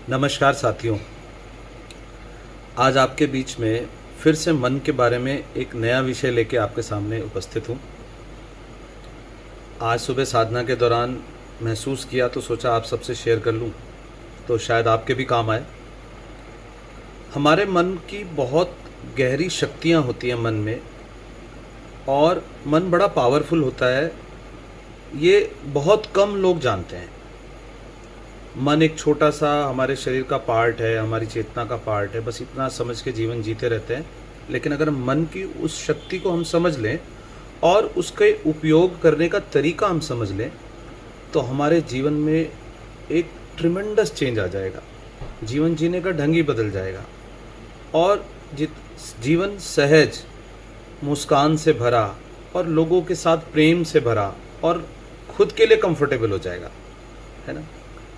नमस्कार साथियों, आज आपके बीच में फिर से मन के बारे में एक नया विषय लेके आपके सामने उपस्थित हूँ। आज सुबह साधना के दौरान महसूस किया तो सोचा आप सबसे शेयर कर लूँ, तो शायद आपके भी काम आए। हमारे मन की बहुत गहरी शक्तियाँ होती हैं मन में, और मन बड़ा पावरफुल होता है। ये बहुत कम लोग जानते हैं। मन एक छोटा सा हमारे शरीर का पार्ट है, हमारी चेतना का पार्ट है, बस इतना समझ के जीवन जीते रहते हैं। लेकिन अगर मन की उस शक्ति को हम समझ लें और उसके उपयोग करने का तरीका हम समझ लें, तो हमारे जीवन में एक ट्रिमेंडस चेंज आ जाएगा। जीवन जीने का ढंग ही बदल जाएगा और जीवन सहज, मुस्कान से भरा और लोगों के साथ प्रेम से भरा और खुद के लिए कंफर्टेबल हो जाएगा, है ना।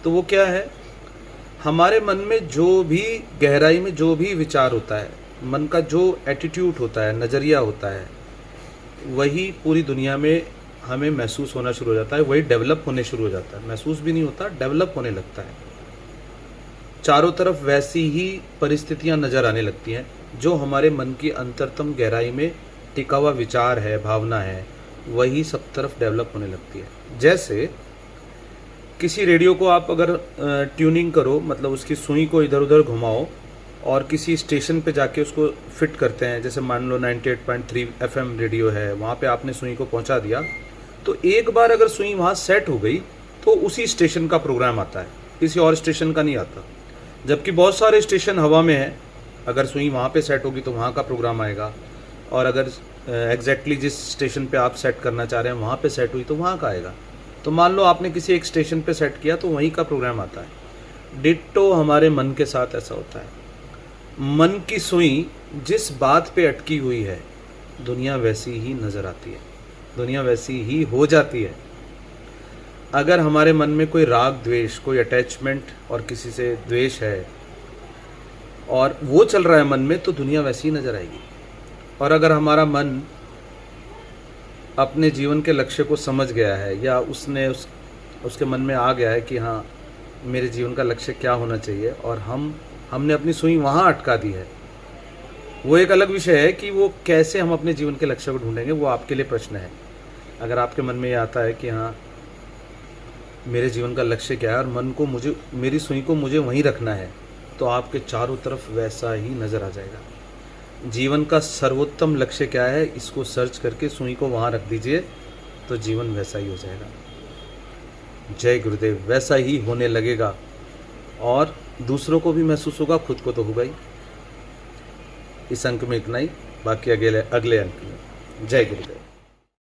तो वो क्या है, हमारे मन में जो भी गहराई में जो भी विचार होता है, मन का जो एटीट्यूड होता है, नज़रिया होता है, वही पूरी दुनिया में हमें महसूस होना शुरू हो जाता है, वही डेवलप होने शुरू हो जाता है। महसूस भी नहीं होता, डेवलप होने लगता है। चारों तरफ वैसी ही परिस्थितियां नज़र आने लगती हैं जो हमारे मन की अंतरतम गहराई में टिका हुआ विचार है, भावना है, वही सब तरफ डेवलप होने लगती है। जैसे किसी रेडियो को आप अगर ट्यूनिंग करो, मतलब उसकी सुई को इधर उधर घुमाओ और किसी स्टेशन पे जाके उसको फिट करते हैं, जैसे मान लो 98.3 FM रेडियो है, वहाँ पे आपने सुई को पहुँचा दिया, तो एक बार अगर सुई वहाँ सेट हो गई तो उसी स्टेशन का प्रोग्राम आता है, किसी और स्टेशन का नहीं आता। जबकि बहुत सारे स्टेशन हवा में हैं, अगर सुई वहाँ पे सेट होगी तो वहाँ का प्रोग्राम आएगा, और अगर एग्जैक्टली जिस स्टेशन पे आप सेट करना चाह रहे हैं वहाँ पे सेट हुई तो वहाँ का आएगा। तो मान लो आपने किसी एक स्टेशन पे सेट किया तो वहीं का प्रोग्राम आता है। डिट्टो हमारे मन के साथ ऐसा होता है। मन की सुई जिस बात पे अटकी हुई है, दुनिया वैसी ही नज़र आती है, दुनिया वैसी ही हो जाती है। अगर हमारे मन में कोई राग द्वेष, कोई अटैचमेंट और किसी से द्वेष है और वो चल रहा है मन में, तो दुनिया वैसी ही नज़र आएगी। और अगर हमारा मन अपने जीवन के लक्ष्य को समझ गया है, या उसके मन में आ गया है कि हाँ मेरे जीवन का लक्ष्य क्या होना चाहिए, और हमने अपनी सुई वहाँ अटका दी है, वो एक अलग विषय है कि वो कैसे हम अपने जीवन के लक्ष्य को ढूंढेंगे, वो आपके लिए प्रश्न है। अगर आपके मन में ये आता है कि हाँ मेरे जीवन का लक्ष्य क्या है और मन को मेरी सुई को मुझे वहीं रखना है, तो आपके चारों तरफ वैसा ही नज़र आ जाएगा। जीवन का सर्वोत्तम लक्ष्य क्या है, इसको सर्च करके सुई को वहाँ रख दीजिए, तो जीवन वैसा ही हो जाएगा। जय गुरुदेव। वैसा ही होने लगेगा और दूसरों को भी महसूस होगा, खुद को तो होगा ही। इस अंक में इतना ही, बाकी अगले अंक में। जय गुरुदेव।